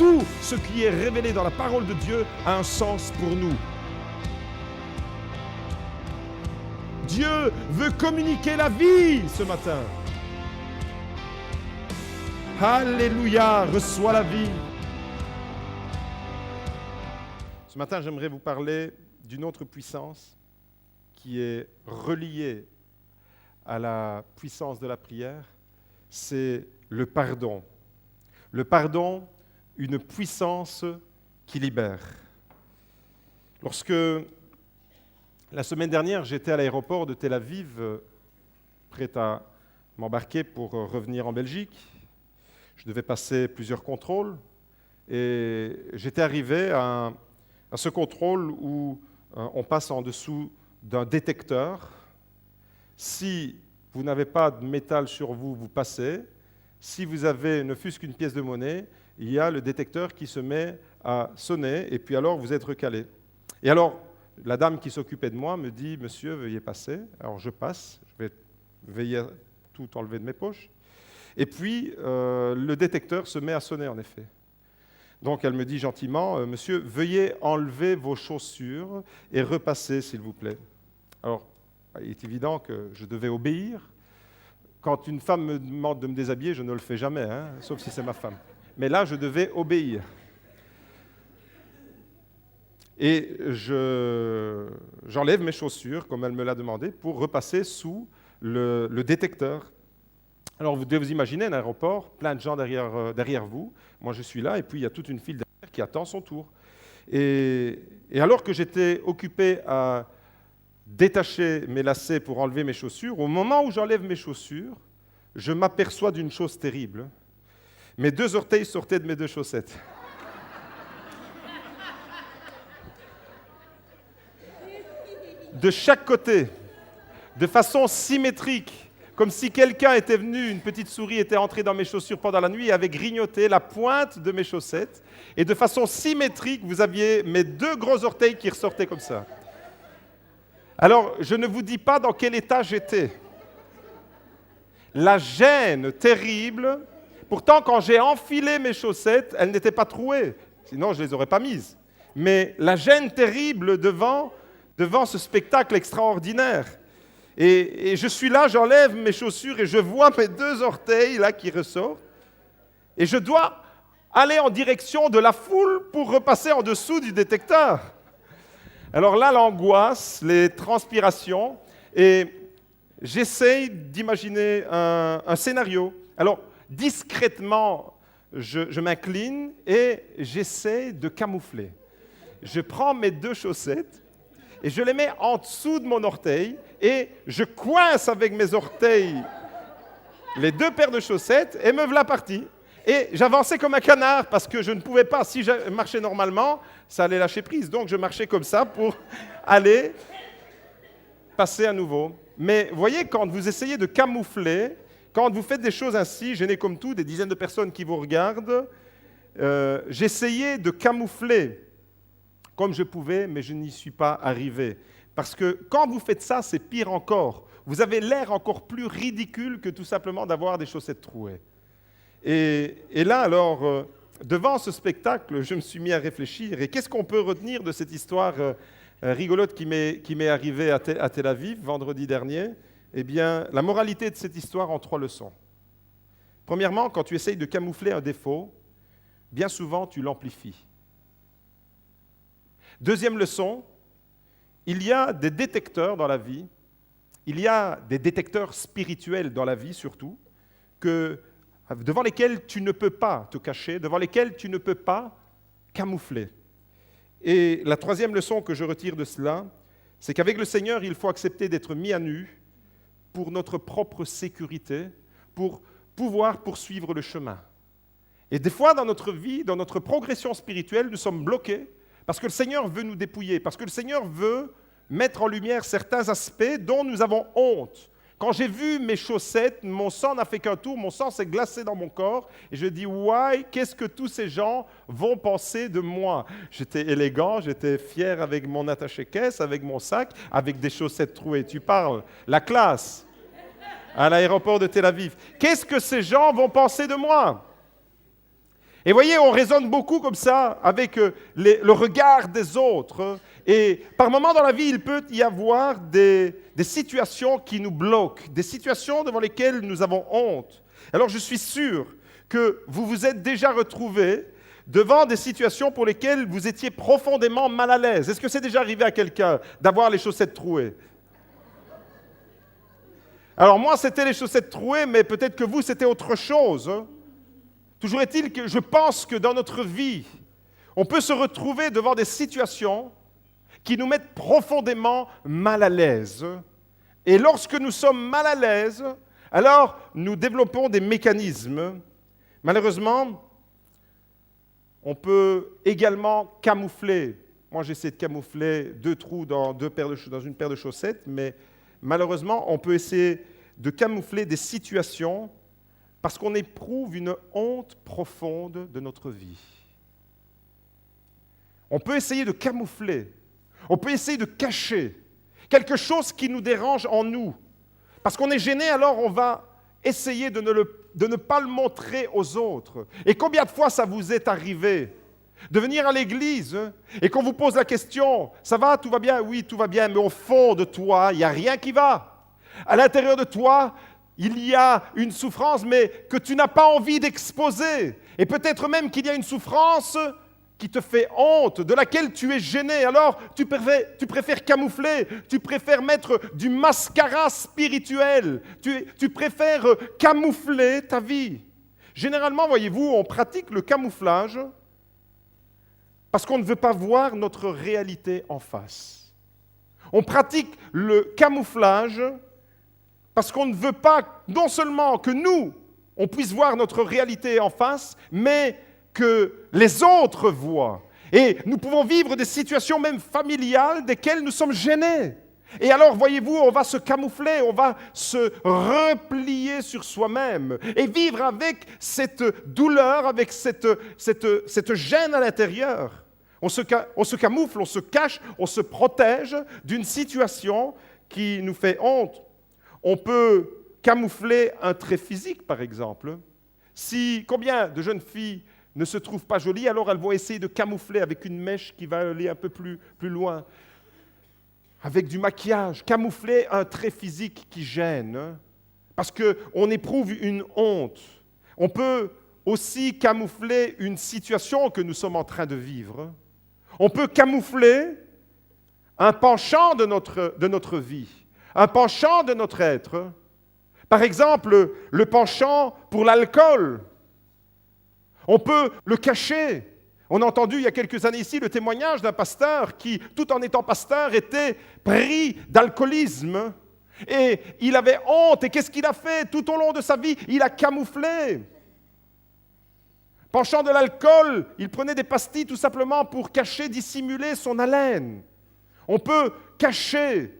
tout ce qui est révélé dans la parole de Dieu a un sens pour nous. Dieu veut communiquer la vie ce matin. Alléluia, reçois la vie. Ce matin, j'aimerais vous parler d'une autre puissance qui est reliée à la puissance de la prière, c'est le pardon. Le pardon, une puissance qui libère. Lorsque, la semaine dernière, j'étais à l'aéroport de Tel Aviv, prêt à m'embarquer pour revenir en Belgique, je devais passer plusieurs contrôles et j'étais arrivé à ce contrôle où on passe en dessous d'un détecteur. Si vous n'avez pas de métal sur vous, vous passez. Si vous avez ne fût-ce qu'une pièce de monnaie, il y a le détecteur qui se met à sonner et puis alors vous êtes recalé. Et alors, la dame qui s'occupait de moi me dit « Monsieur, veuillez passer ». Alors je passe, je vais veiller à tout enlever de mes poches. Et puis, le détecteur se met à sonner en effet. Donc elle me dit gentiment « Monsieur, veuillez enlever vos chaussures et repasser s'il vous plaît ». Alors, il est évident que je devais obéir. Quand une femme me demande de me déshabiller, je ne le fais jamais, sauf si c'est ma femme. Mais là, je devais obéir. Et j'enlève mes chaussures, comme elle me l'a demandé, pour repasser sous le détecteur. Alors, vous devez vous imaginer un aéroport, plein de gens derrière vous. Moi, je suis là, et puis il y a toute une file derrière qui attend son tour. Et alors que j'étais occupé à détacher mes lacets pour enlever mes chaussures, au moment où j'enlève mes chaussures, je m'aperçois d'une chose terrible. Mes 2 orteils sortaient de mes 2 chaussettes. De chaque côté, de façon symétrique, comme si quelqu'un était venu, une petite souris était entrée dans mes chaussures pendant la nuit et avait grignoté la pointe de mes chaussettes. Et de façon symétrique, vous aviez mes 2 gros orteils qui ressortaient comme ça. Alors, je ne vous dis pas dans quel état j'étais. La gêne terrible. Pourtant, quand j'ai enfilé mes chaussettes, elles n'étaient pas trouées. Sinon, je ne les aurais pas mises. Mais la gêne terrible devant ce spectacle extraordinaire. Et je suis là, j'enlève mes chaussures et je vois mes 2 orteils là qui ressortent. Et je dois aller en direction de la foule pour repasser en dessous du détecteur. Alors là, l'angoisse, les transpirations, et j'essaye d'imaginer un scénario. Alors, discrètement, je m'incline et j'essaie de camoufler. Je prends mes 2 chaussettes et je les mets en dessous de mon orteil et je coince avec mes orteils les 2 paires de chaussettes et me voilà parti. Et j'avançais comme un canard parce que je ne pouvais pas, si je marchais normalement, ça allait lâcher prise. Donc je marchais comme ça pour aller passer à nouveau. Mais voyez, quand vous essayez de camoufler, quand vous faites des choses ainsi, gênés comme tout, des dizaines de personnes qui vous regardent, j'essayais de camoufler comme je pouvais, mais je n'y suis pas arrivé. Parce que quand vous faites ça, c'est pire encore. Vous avez l'air encore plus ridicule que tout simplement d'avoir des chaussettes trouées. Et là, alors, devant ce spectacle, je me suis mis à réfléchir. Et qu'est-ce qu'on peut retenir de cette histoire rigolote qui m'est arrivée à Tel Aviv vendredi dernier? Eh bien, la moralité de cette histoire en 3 leçons. Premièrement, quand tu essayes de camoufler un défaut, bien souvent, tu l'amplifies. Deuxième leçon, il y a des détecteurs dans la vie, il y a des détecteurs spirituels dans la vie surtout, devant lesquels tu ne peux pas te cacher, devant lesquels tu ne peux pas camoufler. Et la 3e leçon que je retire de cela, c'est qu'avec le Seigneur, il faut accepter d'être mis à nu pour notre propre sécurité, pour pouvoir poursuivre le chemin. Et des fois, dans notre vie, dans notre progression spirituelle, nous sommes bloqués parce que le Seigneur veut nous dépouiller, parce que le Seigneur veut mettre en lumière certains aspects dont nous avons honte. Quand j'ai vu mes chaussettes, mon sang n'a fait qu'un tour, mon sang s'est glacé dans mon corps, et je dis « Why, qu'est-ce que tous ces gens vont penser de moi ?» J'étais élégant, j'étais fier avec mon attaché-caisse, avec mon sac, avec des chaussettes trouées. Tu parles, la classe, à l'aéroport de Tel Aviv. Qu'est-ce que ces gens vont penser de moi? Et voyez, on raisonne beaucoup comme ça, avec le regard des autres. Et par moments dans la vie, il peut y avoir des situations qui nous bloquent, des situations devant lesquelles nous avons honte. Alors je suis sûr que vous vous êtes déjà retrouvés devant des situations pour lesquelles vous étiez profondément mal à l'aise. Est-ce que c'est déjà arrivé à quelqu'un d'avoir les chaussettes trouées? Alors moi, c'était les chaussettes trouées, mais peut-être que vous, c'était autre chose. Toujours est-il que je pense que dans notre vie, on peut se retrouver devant des situations qui nous mettent profondément mal à l'aise. Et lorsque nous sommes mal à l'aise, alors nous développons des mécanismes. Malheureusement, on peut également camoufler. Moi, j'essaie de camoufler 2 trous dans une paire de chaussettes, mais malheureusement, on peut essayer de camoufler des situations parce qu'on éprouve une honte profonde de notre vie. On peut essayer de camoufler, on peut essayer de cacher quelque chose qui nous dérange en nous. Parce qu'on est gêné, alors on va essayer de ne pas le montrer aux autres. Et combien de fois ça vous est arrivé de venir à l'église et qu'on vous pose la question, ça va, tout va bien? Oui, tout va bien, mais au fond de toi, il n'y a rien qui va. À l'intérieur de toi, il y a une souffrance, mais que tu n'as pas envie d'exposer. Et peut-être même qu'il y a une souffrance qui te fait honte, de laquelle tu es gêné. Alors, tu préfères camoufler, tu préfères mettre du mascara spirituel, tu préfères camoufler ta vie. Généralement, voyez-vous, on pratique le camouflage parce qu'on ne veut pas voir notre réalité en face. On pratique le camouflage parce qu'on ne veut pas, non seulement que nous, on puisse voir notre réalité en face, mais que les autres voient. Et nous pouvons vivre des situations même familiales desquelles nous sommes gênés. Et alors, voyez-vous, on va se camoufler, on va se replier sur soi-même et vivre avec cette douleur, avec cette gêne à l'intérieur. On se camoufle, on se cache, on se protège d'une situation qui nous fait honte. On peut camoufler un trait physique, par exemple. Combien de jeunes filles ne se trouvent pas jolies, alors elles vont essayer de camoufler avec une mèche qui va aller un peu plus loin, avec du maquillage, camoufler un trait physique qui gêne, parce qu'on éprouve une honte. On peut aussi camoufler une situation que nous sommes en train de vivre. On peut camoufler un penchant de notre vie, un penchant de notre être. Par exemple, le penchant pour l'alcool. On peut le cacher. On a entendu il y a quelques années ici le témoignage d'un pasteur qui, tout en étant pasteur, était pris d'alcoolisme. Et il avait honte. Et qu'est-ce qu'il a fait tout au long de sa vie? Il a camouflé. Penchant de l'alcool, il prenait des pastilles tout simplement pour cacher, dissimuler son haleine. On peut cacher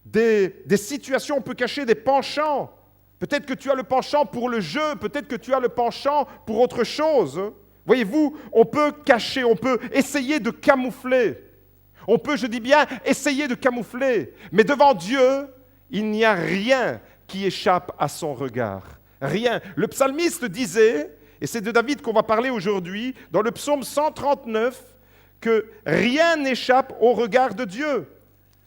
des situations, on peut cacher des penchants. Peut-être que tu as le penchant pour le jeu, peut-être que tu as le penchant pour autre chose. Voyez-vous, on peut cacher, on peut essayer de camoufler. On peut, je dis bien, essayer de camoufler. Mais devant Dieu, il n'y a rien qui échappe à son regard. Rien. Le psalmiste disait, et c'est de David qu'on va parler aujourd'hui, dans le psaume 139, que rien n'échappe au regard de Dieu.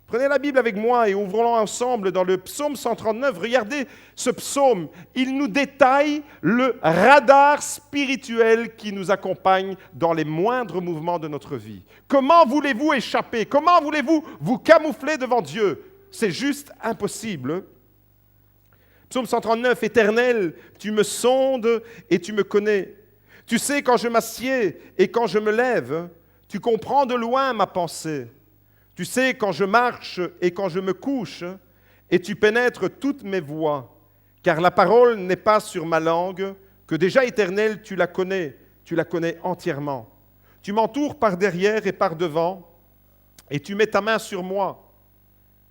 Prenez la Bible avec moi et ouvrons-la ensemble dans le psaume 139. Regardez ce psaume. Il nous détaille le radar spirituel qui nous accompagne dans les moindres mouvements de notre vie. Comment voulez-vous échapper? Comment voulez-vous vous camoufler devant Dieu? C'est juste impossible. Psaume 139, Éternel, tu me sondes et tu me connais. Tu sais quand je m'assieds et quand je me lève. Tu comprends de loin ma pensée. Tu sais quand je marche et quand je me couche, et tu pénètres toutes mes voies, car la parole n'est pas sur ma langue, que déjà, Éternel, tu la connais entièrement. Tu m'entoures par derrière et par devant, et tu mets ta main sur moi.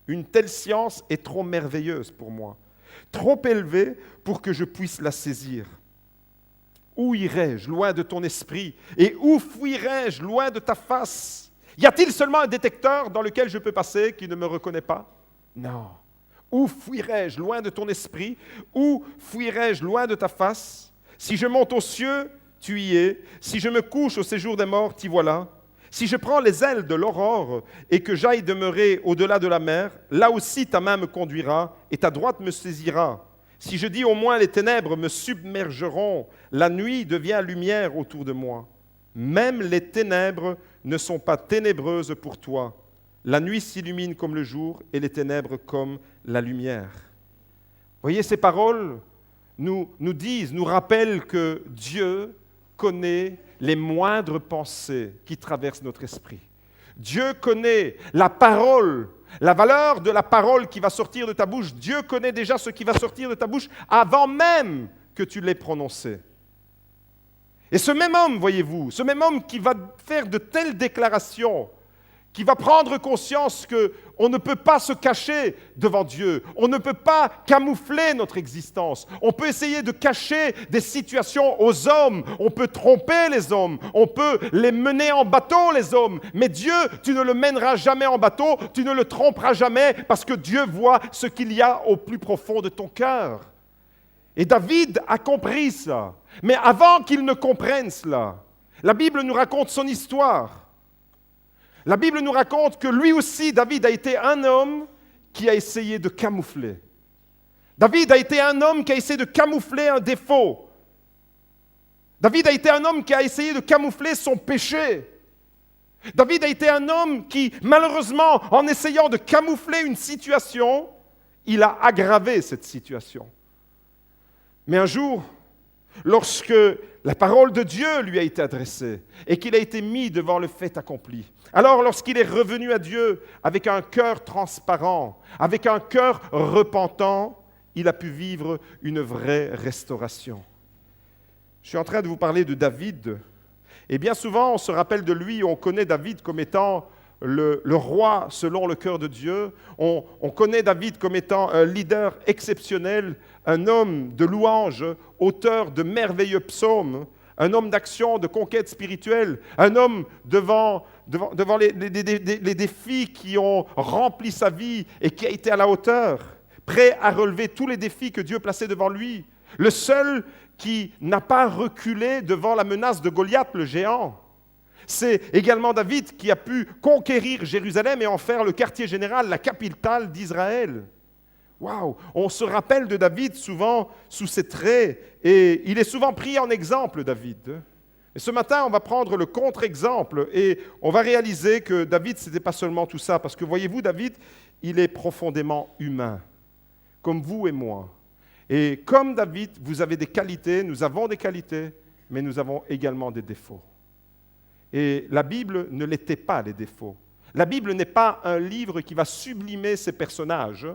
Une telle science est trop merveilleuse pour moi, trop élevée pour que je puisse la saisir. Où irai-je loin de ton esprit, et où fuirai-je loin de ta face? Y a-t-il seulement un détecteur dans lequel je peux passer qui ne me reconnaît pas? Non. Où fuirai-je loin de ton esprit? Où fuirai-je loin de ta face? Si je monte aux cieux, tu y es. Si je me couche au séjour des morts, t'y voilà. Si je prends les ailes de l'aurore et que j'aille demeurer au-delà de la mer, là aussi ta main me conduira et ta droite me saisira. Si je dis au moins les ténèbres me submergeront, la nuit devient lumière autour de moi. Même les ténèbres ne sont pas ténébreuses pour toi. La nuit s'illumine comme le jour et les ténèbres comme la lumière. Voyez, ces paroles nous disent, nous rappellent que Dieu connaît les moindres pensées qui traversent notre esprit. Dieu connaît la parole, la valeur de la parole qui va sortir de ta bouche. Dieu connaît déjà ce qui va sortir de ta bouche avant même que tu l'aies prononcé. Et ce même homme, voyez-vous, ce même homme qui va faire de telles déclarations, qui va prendre conscience qu'on ne peut pas se cacher devant Dieu, on ne peut pas camoufler notre existence, on peut essayer de cacher des situations aux hommes, on peut tromper les hommes, on peut les mener en bateau les hommes, mais Dieu, tu ne le mèneras jamais en bateau, tu ne le tromperas jamais parce que Dieu voit ce qu'il y a au plus profond de ton cœur. Et David a compris ça, mais avant qu'il ne comprenne cela, la Bible nous raconte son histoire. La Bible nous raconte que lui aussi, David, a été un homme qui a essayé de camoufler. David a été un homme qui a essayé de camoufler un défaut. David a été un homme qui a essayé de camoufler son péché. David a été un homme qui, malheureusement, en essayant de camoufler une situation, il a aggravé cette situation. Mais un jour, lorsque la parole de Dieu lui a été adressée et qu'il a été mis devant le fait accompli, alors lorsqu'il est revenu à Dieu avec un cœur transparent, avec un cœur repentant, il a pu vivre une vraie restauration. Je suis en train de vous parler de David. Et bien souvent, on se rappelle de lui, on connaît David comme étant le roi selon le cœur de Dieu. On connaît David comme étant un leader exceptionnel, un homme de louange, auteur de merveilleux psaumes, un homme d'action, de conquête spirituelle, un homme devant les défis qui ont rempli sa vie et qui a été à la hauteur, prêt à relever tous les défis que Dieu plaçait devant lui. Le seul qui n'a pas reculé devant la menace de Goliath, le géant. C'est également David qui a pu conquérir Jérusalem et en faire le quartier général, la capitale d'Israël. Waouh! On se rappelle de David souvent sous ses traits et il est souvent pris en exemple, David. Et ce matin, on va prendre le contre-exemple et on va réaliser que David, ce n'était pas seulement tout ça. Parce que voyez-vous, David, il est profondément humain, comme vous et moi. Et comme David, vous avez des qualités, nous avons des qualités, mais nous avons également des défauts. Et la Bible ne l'était pas, les défauts. La Bible n'est pas un livre qui va sublimer ses personnages.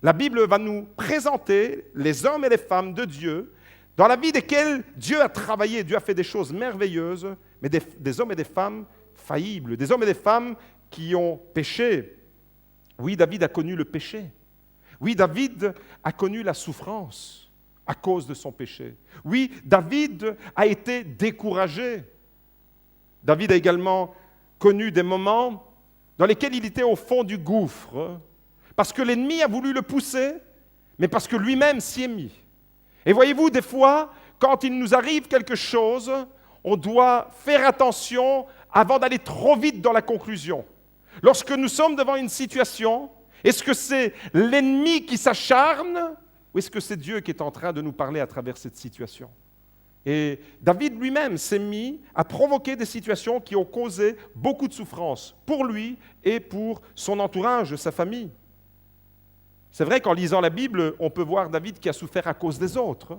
La Bible va nous présenter les hommes et les femmes de Dieu, dans la vie desquels Dieu a travaillé, Dieu a fait des choses merveilleuses, mais des hommes et des femmes faillibles, des hommes et des femmes qui ont péché. Oui, David a connu le péché. Oui, David a connu la souffrance à cause de son péché. Oui, David a été découragé. David a également connu des moments dans lesquels il était au fond du gouffre, parce que l'ennemi a voulu le pousser, mais parce que lui-même s'y est mis. Et voyez-vous, des fois, quand il nous arrive quelque chose, on doit faire attention avant d'aller trop vite dans la conclusion. Lorsque nous sommes devant une situation, est-ce que c'est l'ennemi qui s'acharne ou est-ce que c'est Dieu qui est en train de nous parler à travers cette situation? Et David lui-même s'est mis à provoquer des situations qui ont causé beaucoup de souffrance pour lui et pour son entourage, sa famille. C'est vrai qu'en lisant la Bible, on peut voir David qui a souffert à cause des autres.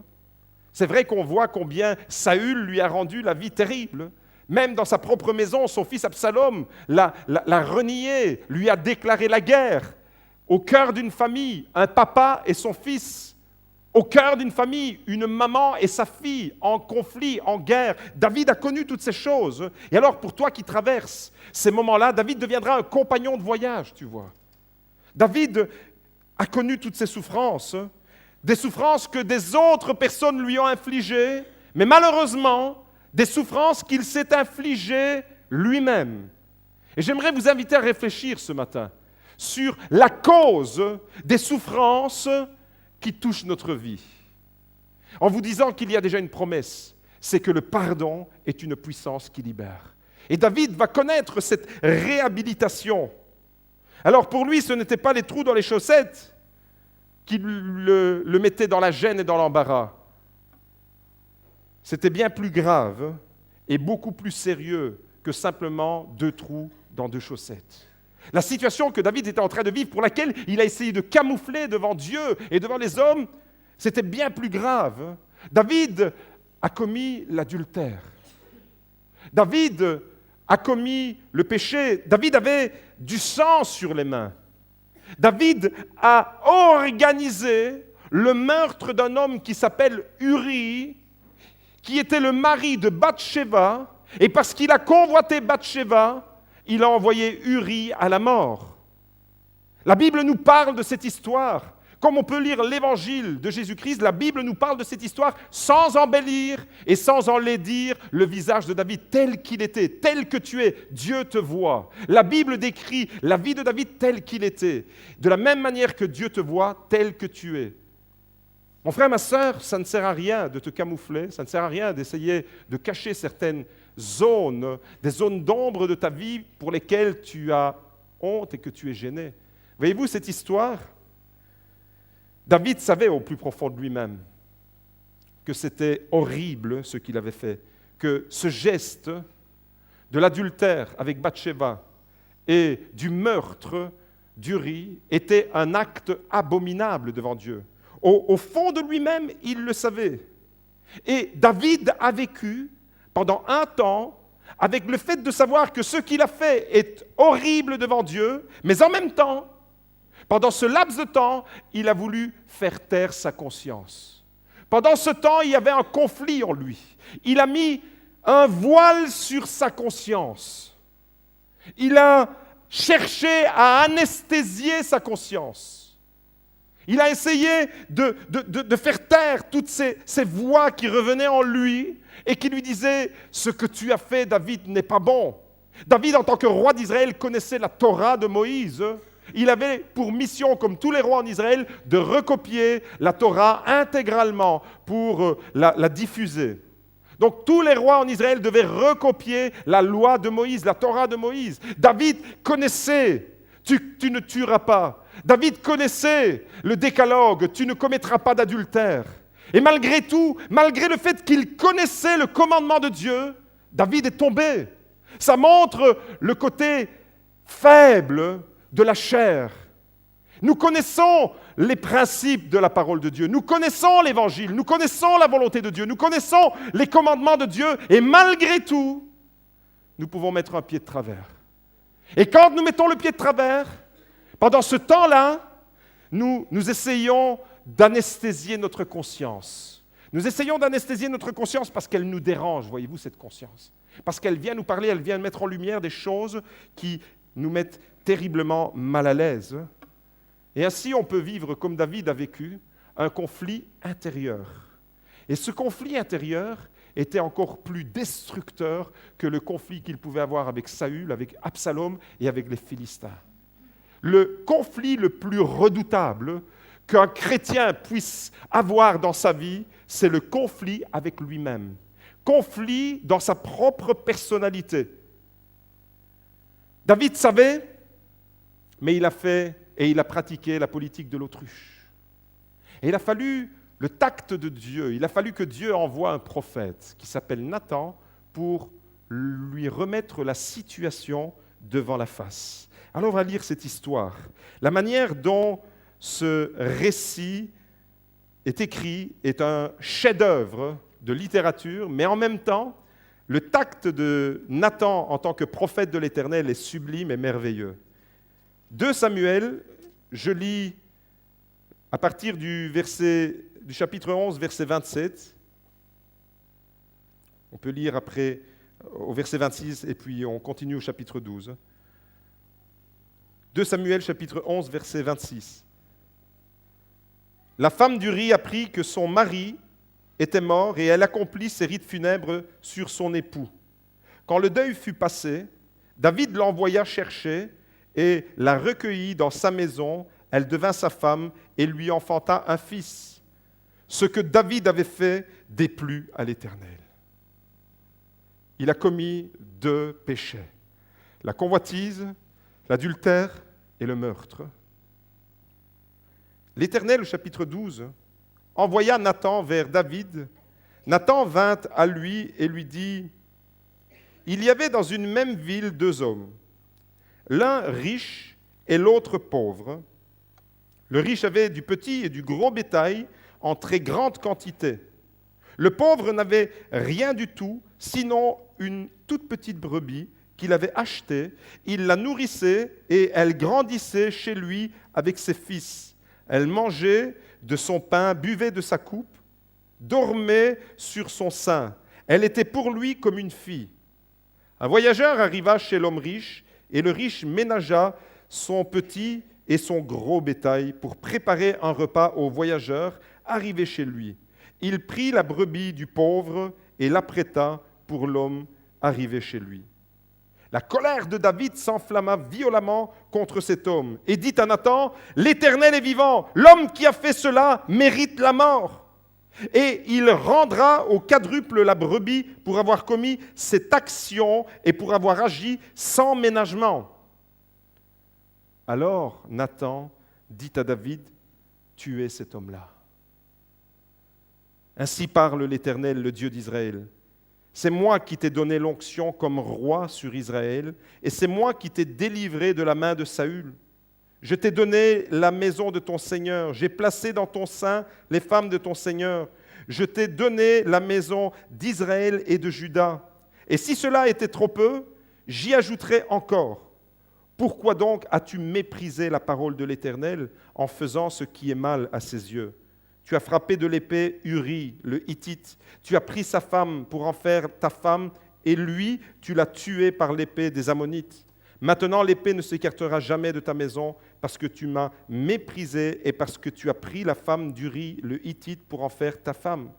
C'est vrai qu'on voit combien Saül lui a rendu la vie terrible. Même dans sa propre maison, son fils Absalom l'a renié, lui a déclaré la guerre. Au cœur d'une famille, un papa et son fils. Au cœur d'une famille, une maman et sa fille en conflit, en guerre. David a connu toutes ces choses. Et alors, pour toi qui traverses ces moments-là, David deviendra un compagnon de voyage, tu vois. David a connu toutes ces souffrances, des souffrances que des autres personnes lui ont infligées, mais malheureusement, des souffrances qu'il s'est infligées lui-même. Et j'aimerais vous inviter à réfléchir ce matin sur la cause des souffrances qui touchent notre vie, en vous disant qu'il y a déjà une promesse. c'est que le pardon est une puissance qui libère. Et David va connaître cette réhabilitation. Alors pour lui, ce n'était pas les trous dans les chaussettes qui le mettaient dans la gêne et dans l'embarras. C'était bien plus grave et beaucoup plus sérieux que simplement 2 trous dans 2 chaussettes. La situation que David était en train de vivre, pour laquelle il a essayé de camoufler devant Dieu et devant les hommes, c'était bien plus grave. David a commis l'adultère. David a commis le péché. David avait du sang sur les mains. David a organisé le meurtre d'un homme qui s'appelle Uri, qui était le mari de Bathsheba, et parce qu'il a convoité Bathsheba, il a envoyé Uri à la mort. La Bible nous parle de cette histoire. Comme on peut lire l'évangile de Jésus-Christ, la Bible nous parle de cette histoire sans embellir et sans enlaidir le visage de David tel qu'il était, tel que tu es. Dieu te voit. La Bible décrit la vie de David tel qu'il était, de la même manière que Dieu te voit tel que tu es. Mon frère, ma sœur, ça ne sert à rien de te camoufler, ça ne sert à rien d'essayer de cacher certaines zones, des zones d'ombre de ta vie pour lesquelles tu as honte et que tu es gêné. Voyez-vous cette histoire ? David savait au plus profond de lui-même que c'était horrible ce qu'il avait fait, que ce geste de l'adultère avec Bathsheba et du meurtre d'Uri était un acte abominable devant Dieu. Au fond de lui-même, il le savait. Et David a vécu pendant un temps avec le fait de savoir que ce qu'il a fait est horrible devant Dieu, mais en même temps, pendant ce laps de temps, il a voulu faire taire sa conscience. Pendant ce temps, il y avait un conflit en lui. Il a mis un voile sur sa conscience. Il a cherché à anesthésier sa conscience. Il a essayé de faire taire toutes ces voix qui revenaient en lui et qui lui disaient « Ce que tu as fait, David, n'est pas bon. » David, en tant que roi d'Israël, connaissait la Torah de Moïse. Il avait pour mission, comme tous les rois en Israël, de recopier la Torah intégralement pour la diffuser. Donc tous les rois en Israël devaient recopier la loi de Moïse, la Torah de Moïse. David connaissait « Tu ne tueras pas ». David connaissait le décalogue, tu ne commettras pas d'adultère. Et malgré tout, malgré le fait qu'il connaissait le commandement de Dieu, David est tombé. Ça montre le côté faible de la chair. Nous connaissons les principes de la parole de Dieu, nous connaissons l'Évangile, nous connaissons la volonté de Dieu, nous connaissons les commandements de Dieu, et malgré tout, nous pouvons mettre un pied de travers. Et quand nous mettons le pied de travers, pendant ce temps-là, nous essayons d'anesthésier notre conscience. Nous essayons d'anesthésier notre conscience parce qu'elle nous dérange, voyez-vous, cette conscience. Parce qu'elle vient nous parler, elle vient mettre en lumière des choses qui nous mettent terriblement mal à l'aise. Et ainsi, on peut vivre, comme David a vécu, un conflit intérieur. Et ce conflit intérieur était encore plus destructeur que le conflit qu'il pouvait avoir avec Saül, avec Absalom et avec les Philistins. Le conflit le plus redoutable qu'un chrétien puisse avoir dans sa vie, c'est le conflit avec lui-même. Conflit dans sa propre personnalité. David savait, mais il a fait et il a pratiqué la politique de l'autruche. Et il a fallu le tact de Dieu, il a fallu que Dieu envoie un prophète qui s'appelle Nathan pour lui remettre la situation devant la face. Alors on va lire cette histoire. La manière dont ce récit est écrit est un chef-d'œuvre de littérature, mais en même temps, le tact de Nathan en tant que prophète de l'Éternel est sublime et merveilleux. 2 Samuel, je lis à partir du chapitre 11, verset 27. On peut lire après au verset 26 et puis on continue au chapitre 12. 2 Samuel, chapitre 11, verset 26. La femme d'Uri apprit que son mari était mort et elle accomplit ses rites funèbres sur son époux. Quand le deuil fut passé, David l'envoya chercher et la recueillit dans sa maison. Elle devint sa femme et lui enfanta un fils. Ce que David avait fait déplut à l'Éternel. il a commis 2 péchés, la convoitise, l'adultère et le meurtre. L'Éternel, au chapitre 12, envoya Nathan vers David. Nathan vint à lui et lui dit, « Il y avait dans une même ville 2 hommes, l'un riche et l'autre pauvre. Le riche avait du petit et du gros bétail en très grande quantité. Le pauvre n'avait rien du tout, sinon une toute petite brebis qu'il avait achetée. Il la nourrissait et elle grandissait chez lui avec ses fils. Elle mangeait de son pain, buvait de sa coupe, dormait sur son sein. Elle était pour lui comme une fille. Un voyageur arriva chez l'homme riche et le riche ménagea son petit et son gros bétail pour préparer un repas aux voyageurs arrivés chez lui. Il prit la brebis du pauvre et l'apprêta pour l'homme arrivé chez lui. La colère de David s'enflamma violemment contre cet homme et dit à Nathan, « L'Éternel est vivant, l'homme qui a fait cela mérite la mort. » Et il rendra au quadruple la brebis pour avoir commis cette action et pour avoir agi sans ménagement. Alors Nathan dit à David, « Tuez cet homme-là. » Ainsi parle l'Éternel, le Dieu d'Israël. C'est moi qui t'ai donné l'onction comme roi sur Israël, et c'est moi qui t'ai délivré de la main de Saül. Je t'ai donné la maison de ton Seigneur, j'ai placé dans ton sein les femmes de ton Seigneur. Je t'ai donné la maison d'Israël et de Juda. Et si cela était trop peu, j'y ajouterai encore. Pourquoi donc as-tu méprisé la parole de l'Éternel en faisant ce qui est mal à ses yeux ? Tu as frappé de l'épée Uri, le Hittite. Tu as pris sa femme pour en faire ta femme, et lui, tu l'as tué par l'épée des Ammonites. Maintenant, l'épée ne s'écartera jamais de ta maison, parce que tu m'as méprisé et parce que tu as pris la femme d'Uri, le Hittite, pour en faire ta femme.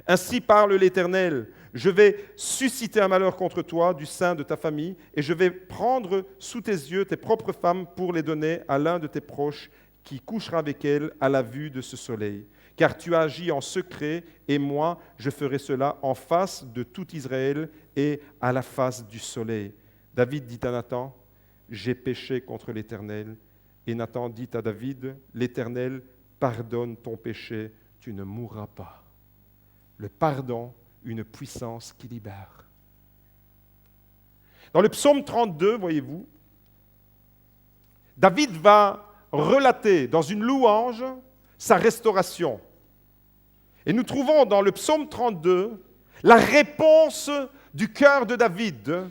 Ainsi parle l'Éternel, je vais susciter un malheur contre toi du sein de ta famille, et je vais prendre sous tes yeux tes propres femmes pour les donner à l'un de tes proches, qui couchera avec elles à la vue de ce soleil. Car tu as agi en secret, et moi, je ferai cela en face de tout Israël et à la face du soleil. David dit à Nathan, j'ai péché contre l'Éternel. Et Nathan dit à David, l'Éternel pardonne ton péché, tu ne mourras pas. Le pardon, une puissance qui libère. Dans le psaume 32, voyez-vous, David va relater dans une louange sa restauration. Et nous trouvons dans le psaume 32 la réponse du cœur de David,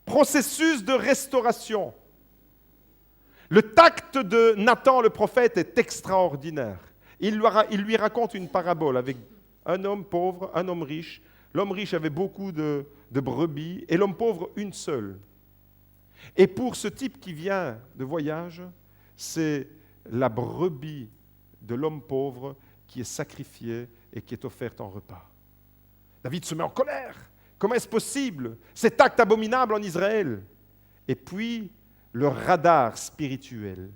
processus de restauration. Le tact de Nathan le prophète est extraordinaire. Il lui raconte une parabole avec un homme pauvre, un homme riche. L'homme riche avait beaucoup de brebis et l'homme pauvre une seule. Et pour ce type qui vient de voyage, c'est la brebis de l'homme pauvre qui est sacrifiée et qui est offerte en repas. David se met en colère. Comment est-ce possible? Cet acte abominable en Israël. Et puis, le radar spirituel.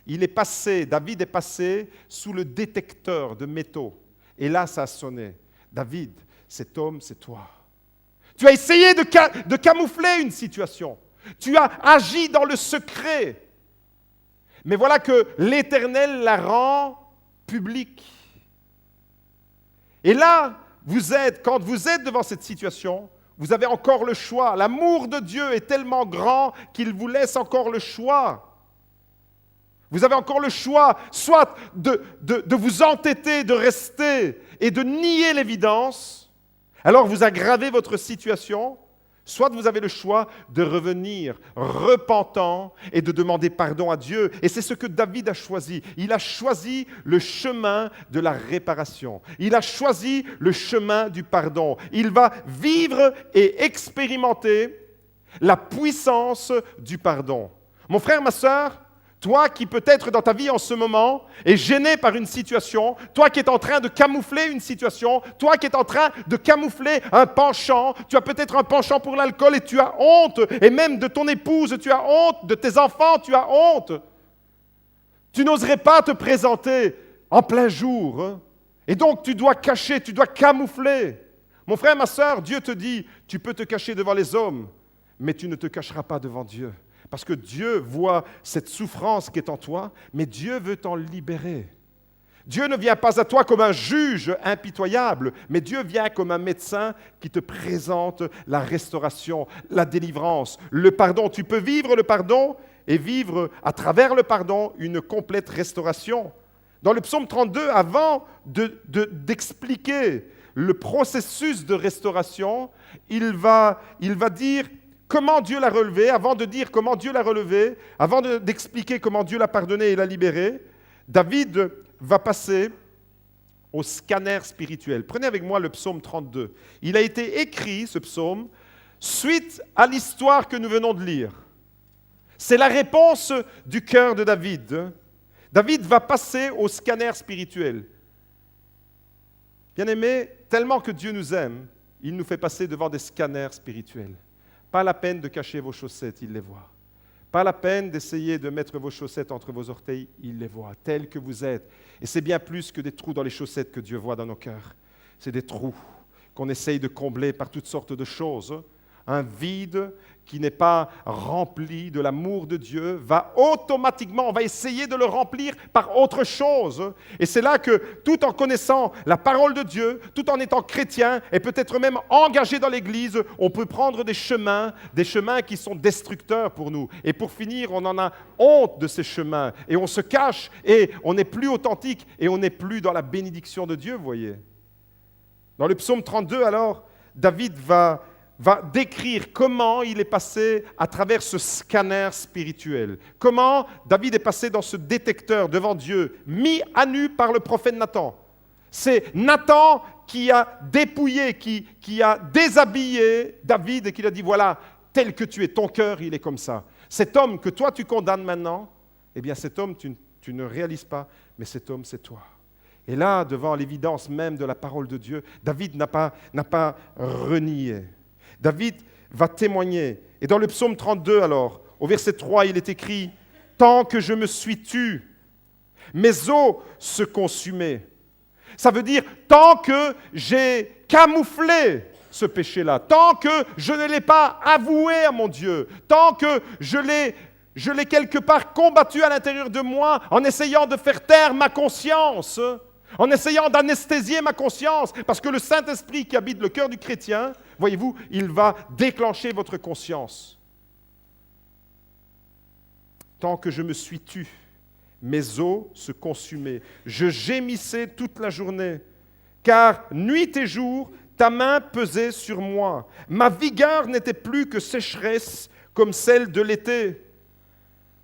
David est passé sous le détecteur de métaux. Et là, ça a sonné. David, cet homme, c'est toi. Tu as essayé de camoufler une situation. Tu as agi dans le secret. Mais voilà que l'Éternel la rend publique. Et là, quand vous êtes devant cette situation, vous avez encore le choix. L'amour de Dieu est tellement grand qu'il vous laisse encore le choix. Vous avez encore le choix, soit de vous entêter, de rester et de nier l'évidence, alors vous aggravez votre situation, soit vous avez le choix de revenir repentant et de demander pardon à Dieu. Et c'est ce que David a choisi. Il a choisi le chemin de la réparation. Il a choisi le chemin du pardon. Il va vivre et expérimenter la puissance du pardon. Mon frère, ma sœur, toi qui peut-être dans ta vie en ce moment est gêné par une situation, toi qui es en train de camoufler une situation, toi qui es en train de camoufler un penchant, tu as peut-être un penchant pour l'alcool et tu as honte, et même de ton épouse, tu as honte, de tes enfants, tu as honte. Tu n'oserais pas te présenter en plein jour, hein? Et donc tu dois cacher, tu dois camoufler. Mon frère, ma sœur, Dieu te dit, tu peux te cacher devant les hommes, mais tu ne te cacheras pas devant Dieu. Parce que Dieu voit cette souffrance qui est en toi, mais Dieu veut t'en libérer. Dieu ne vient pas à toi comme un juge impitoyable, mais Dieu vient comme un médecin qui te présente la restauration, la délivrance, le pardon. Tu peux vivre le pardon et vivre à travers le pardon une complète restauration. Dans le psaume 32, avant d'expliquer le processus de restauration, il va dire comment Dieu l'a relevé, avant de dire comment Dieu l'a relevé, avant d'expliquer comment Dieu l'a pardonné et l'a libéré, David va passer au scanner spirituel. Prenez avec moi le psaume 32. Il a été écrit, ce psaume, suite à l'histoire que nous venons de lire. C'est la réponse du cœur de David. David va passer au scanner spirituel. Bien-aimés, tellement que Dieu nous aime, il nous fait passer devant des scanners spirituels. Pas la peine de cacher vos chaussettes, il les voit. Pas la peine d'essayer de mettre vos chaussettes entre vos orteils, il les voit, tels que vous êtes. Et c'est bien plus que des trous dans les chaussettes que Dieu voit dans nos cœurs. C'est des trous qu'on essaye de combler par toutes sortes de choses. Un vide qui n'est pas rempli de l'amour de Dieu va automatiquement, on va essayer de le remplir par autre chose. Et c'est là que, tout en connaissant la parole de Dieu, tout en étant chrétien et peut-être même engagé dans l'Église, on peut prendre des chemins qui sont destructeurs pour nous. Et pour finir, on en a honte de ces chemins et on se cache et on n'est plus authentique et on n'est plus dans la bénédiction de Dieu, vous voyez. Dans le psaume 32, alors, David va décrire comment il est passé à travers ce scanner spirituel. Comment David est passé dans ce détecteur devant Dieu, mis à nu par le prophète Nathan. C'est Nathan qui a dépouillé, qui a déshabillé David et qui lui a dit, voilà, tel que tu es, ton cœur, il est comme ça. Cet homme que toi tu condamnes maintenant, eh bien cet homme, tu ne réalises pas, mais cet homme, c'est toi. Et là, devant l'évidence même de la parole de Dieu, David n'a pas renié. David va témoigner. Et dans le psaume 32, alors, au verset 3, il est écrit « Tant que je me suis tu, mes os se consumaient. » Ça veut dire « Tant que j'ai camouflé ce péché-là, tant que je ne l'ai pas avoué à mon Dieu, tant que je l'ai quelque part combattu à l'intérieur de moi en essayant de faire taire ma conscience, en essayant d'anesthésier ma conscience, parce que le Saint-Esprit qui habite le cœur du chrétien, voyez-vous, il va déclencher votre conscience. Tant que je me suis tu, mes os se consumaient. Je gémissais toute la journée, car nuit et jour, ta main pesait sur moi. Ma vigueur n'était plus que sécheresse comme celle de l'été.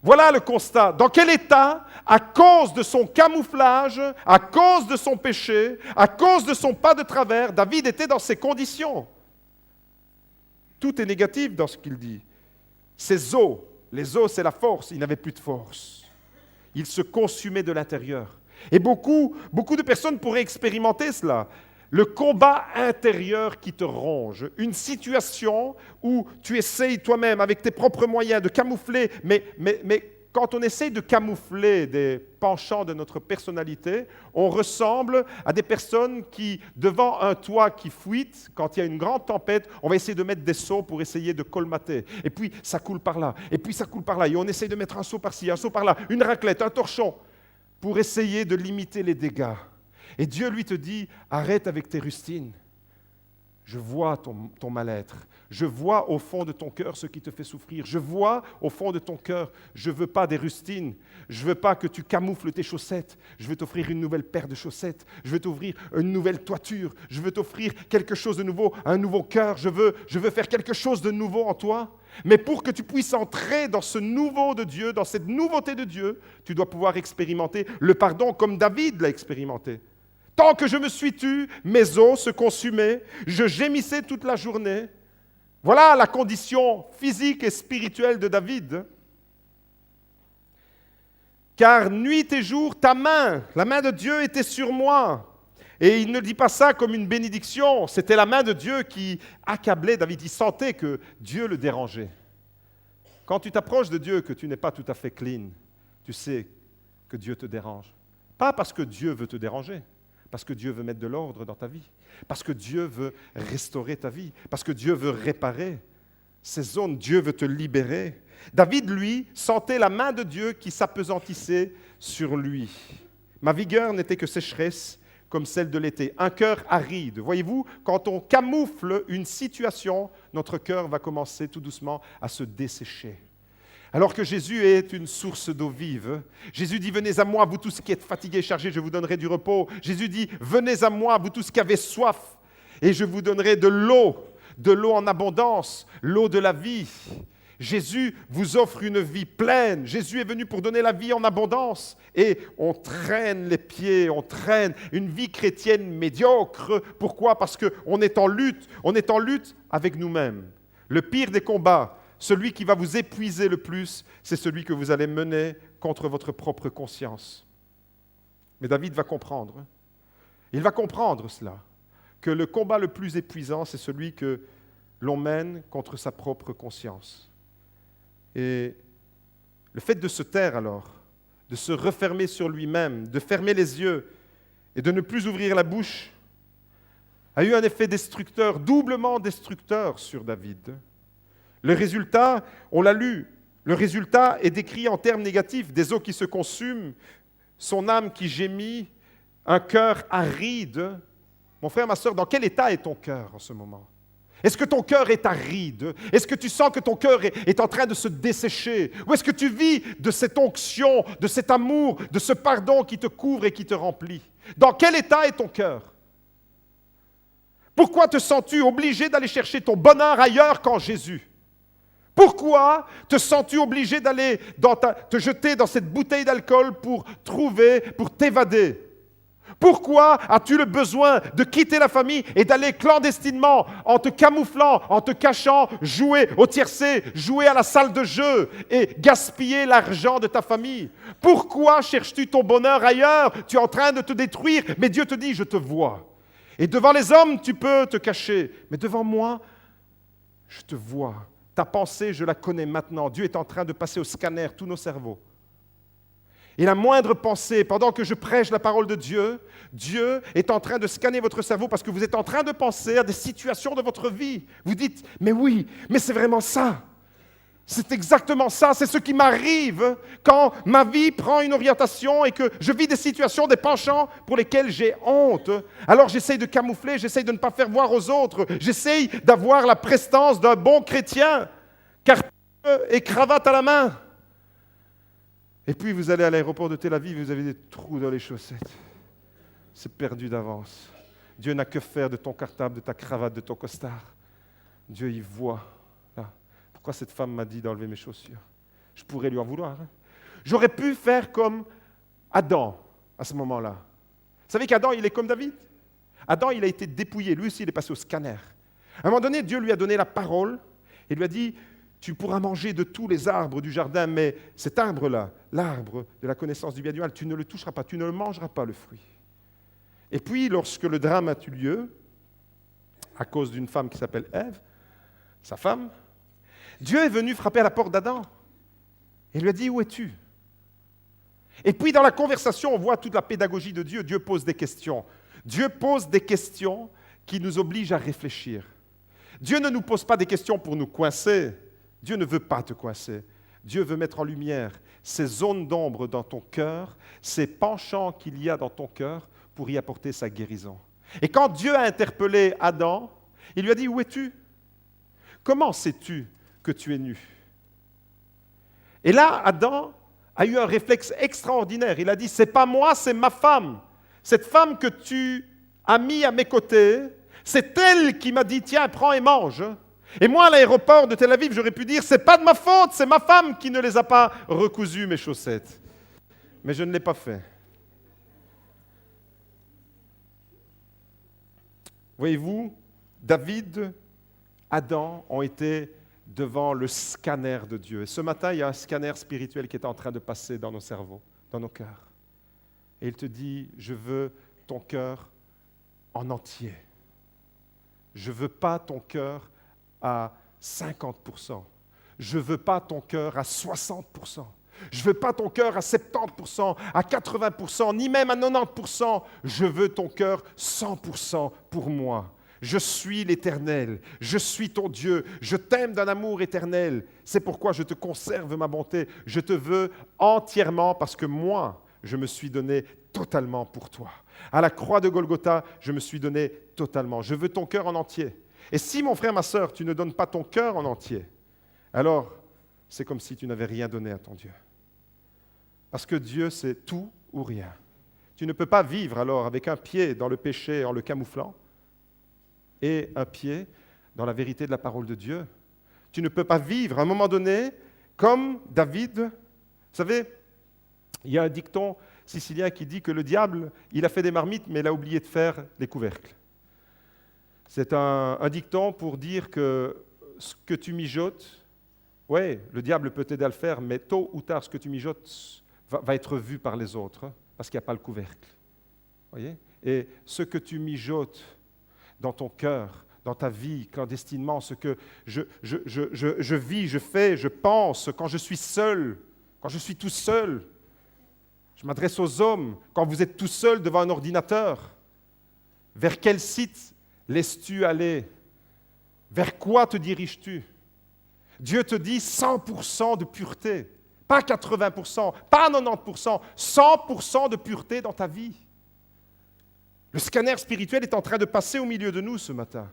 Voilà le constat. Dans quel état, à cause de son camouflage, à cause de son péché, à cause de son pas de travers, David était dans ces conditions. Tout est négatif dans ce qu'il dit. Ses os, les os c'est la force, il n'avait plus de force. Il se consumait de l'intérieur. Et beaucoup de personnes pourraient expérimenter cela. Le combat intérieur qui te ronge, une situation où tu essayes toi-même avec tes propres moyens de camoufler, mais quand on essaye de camoufler des penchants de notre personnalité, on ressemble à des personnes qui, devant un toit qui fuite, quand il y a une grande tempête, on va essayer de mettre des seaux pour essayer de colmater. Et puis ça coule par là, et puis ça coule par là, et on essaye de mettre un seau par-ci, un seau par-là, une raclette, un torchon, pour essayer de limiter les dégâts. Et Dieu, lui, te dit, arrête avec tes rustines. Je vois ton mal-être. Je vois au fond de ton cœur ce qui te fait souffrir. Je vois au fond de ton cœur, je ne veux pas des rustines. Je ne veux pas que tu camoufles tes chaussettes. Je veux t'offrir une nouvelle paire de chaussettes. Je veux t'offrir une nouvelle toiture. Je veux t'offrir quelque chose de nouveau, un nouveau cœur. Je veux faire quelque chose de nouveau en toi. Mais pour que tu puisses entrer dans ce nouveau de Dieu, dans cette nouveauté de Dieu, tu dois pouvoir expérimenter le pardon comme David l'a expérimenté. Tant que je me suis tu, mes os se consumaient, je gémissais toute la journée. Voilà la condition physique et spirituelle de David. Car nuit et jour, ta main, la main de Dieu était sur moi. Et il ne dit pas ça comme une bénédiction, c'était la main de Dieu qui accablait David. Il sentait que Dieu le dérangeait. Quand tu t'approches de Dieu, que tu n'es pas tout à fait clean, tu sais que Dieu te dérange. Pas parce que Dieu veut te déranger. Parce que Dieu veut mettre de l'ordre dans ta vie. Parce que Dieu veut restaurer ta vie. Parce que Dieu veut réparer ces zones. Dieu veut te libérer. David, lui, sentait la main de Dieu qui s'appesantissait sur lui. Ma vigueur n'était que sécheresse comme celle de l'été. Un cœur aride. Voyez-vous, quand on camoufle une situation, notre cœur va commencer tout doucement à se dessécher. Alors que Jésus est une source d'eau vive, Jésus dit « Venez à moi, vous tous qui êtes fatigués et chargés, je vous donnerai du repos. » Jésus dit « Venez à moi, vous tous qui avez soif, et je vous donnerai de l'eau en abondance, l'eau de la vie. » Jésus vous offre une vie pleine. Jésus est venu pour donner la vie en abondance. Et on traîne les pieds, on traîne une vie chrétienne médiocre. Pourquoi? Parce qu'on est en lutte. On est en lutte avec nous-mêmes. Le pire des combats, celui qui va vous épuiser le plus, c'est celui que vous allez mener contre votre propre conscience. Mais David va comprendre. Il va comprendre cela, que le combat le plus épuisant, c'est celui que l'on mène contre sa propre conscience. Et le fait de se taire alors, de se refermer sur lui-même, de fermer les yeux et de ne plus ouvrir la bouche, a eu un effet destructeur, doublement destructeur sur David. Le résultat, on l'a lu, le résultat est décrit en termes négatifs, des os qui se consument, son âme qui gémit, un cœur aride. Mon frère, ma sœur, dans quel état est ton cœur en ce moment? Est-ce que ton cœur est aride? Est-ce que tu sens que ton cœur est en train de se dessécher? Ou est-ce que tu vis de cette onction, de cet amour, de ce pardon qui te couvre et qui te remplit? Dans quel état est ton cœur? Pourquoi te sens-tu obligé d'aller chercher ton bonheur ailleurs qu'en Jésus? Pourquoi te sens-tu obligé d'aller te jeter dans cette bouteille d'alcool pour t'évader? Pourquoi as-tu le besoin de quitter la famille et d'aller clandestinement, en te camouflant, en te cachant, jouer au tiercé, jouer à la salle de jeu et gaspiller l'argent de ta famille? Pourquoi cherches-tu ton bonheur ailleurs? Tu es en train de te détruire, mais Dieu te dit, je te vois. Et devant les hommes, tu peux te cacher, mais devant moi, je te vois. Ta pensée, je la connais maintenant. Dieu est en train de passer au scanner tous nos cerveaux. Et la moindre pensée, pendant que je prêche la parole de Dieu, Dieu est en train de scanner votre cerveau parce que vous êtes en train de penser à des situations de votre vie. Vous dites, mais oui, mais c'est vraiment ça. C'est exactement ça, c'est ce qui m'arrive quand ma vie prend une orientation et que je vis des situations, des penchants pour lesquels j'ai honte. Alors j'essaye de camoufler, j'essaye de ne pas faire voir aux autres, j'essaye d'avoir la prestance d'un bon chrétien, cartouche et cravate à la main. Et puis vous allez à l'aéroport de Tel Aviv, vous avez des trous dans les chaussettes. C'est perdu d'avance. Dieu n'a que faire de ton cartable, de ta cravate, de ton costard. Dieu y voit. Là. Pourquoi cette femme m'a dit d'enlever mes chaussures? Je pourrais lui en vouloir. Hein? J'aurais pu faire comme Adam à ce moment-là. Vous savez qu'Adam, il est comme David. Adam, il a été dépouillé. Lui aussi, il est passé au scanner. À un moment donné, Dieu lui a donné la parole et lui a dit, tu pourras manger de tous les arbres du jardin, mais cet arbre-là, l'arbre de la connaissance du bien et du mal, tu ne le toucheras pas, tu ne le mangeras pas, le fruit. Et puis, lorsque le drame a eu lieu, à cause d'une femme qui s'appelle Ève, sa femme, Dieu est venu frapper à la porte d'Adam et lui a dit, où es-tu? Et puis, dans la conversation, on voit toute la pédagogie de Dieu. Dieu pose des questions. Dieu pose des questions qui nous obligent à réfléchir. Dieu ne nous pose pas des questions pour nous coincer. Dieu ne veut pas te coincer. Dieu veut mettre en lumière ces zones d'ombre dans ton cœur, ces penchants qu'il y a dans ton cœur pour y apporter sa guérison. Et quand Dieu a interpellé Adam, il lui a dit, où es-tu? Comment sais-tu que tu es nu? Et là, Adam a eu un réflexe extraordinaire. Il a dit, c'est pas moi, c'est ma femme. Cette femme que tu as mis à mes côtés, c'est elle qui m'a dit, tiens, prends et mange. Et moi, à l'aéroport de Tel Aviv, j'aurais pu dire, c'est pas de ma faute, c'est ma femme qui ne les a pas recousues, mes chaussettes. Mais je ne l'ai pas fait. Voyez-vous, David, Adam ont été devant le scanner de Dieu. Et ce matin, il y a un scanner spirituel qui est en train de passer dans nos cerveaux, dans nos cœurs. Et il te dit, je veux ton cœur en entier. Je ne veux pas ton cœur à 50%. Je ne veux pas ton cœur à 60%. Je ne veux pas ton cœur à 70%, à 80%, ni même à 90%. Je veux ton cœur 100% pour moi. Je suis l'Éternel, je suis ton Dieu, je t'aime d'un amour éternel. C'est pourquoi je te conserve ma bonté. Je te veux entièrement parce que moi, je me suis donné totalement pour toi. À la croix de Golgotha, je me suis donné totalement. Je veux ton cœur en entier. Et si, mon frère, ma sœur, tu ne donnes pas ton cœur en entier, alors c'est comme si tu n'avais rien donné à ton Dieu. Parce que Dieu, c'est tout ou rien. Tu ne peux pas vivre alors avec un pied dans le péché en le camouflant et un pied dans la vérité de la parole de Dieu. Tu ne peux pas vivre à un moment donné comme David. Vous savez, il y a un dicton sicilien qui dit que le diable, il a fait des marmites, mais il a oublié de faire les couvercles. C'est un dicton pour dire que ce que tu mijotes, oui, le diable peut t'aider à le faire, mais tôt ou tard, ce que tu mijotes va être vu par les autres, parce qu'il n'y a pas le couvercle. Voyez? Et ce que tu mijotes dans ton cœur, dans ta vie, clandestinement, ce que je vis, je fais, je pense, quand je suis seul, quand je suis tout seul, je m'adresse aux hommes, quand vous êtes tout seul devant un ordinateur, vers quel site laisses-tu aller? Vers quoi te diriges-tu? Dieu te dit 100% de pureté, pas 80%, pas 90%, 100% de pureté dans ta vie. Le scanner spirituel est en train de passer au milieu de nous ce matin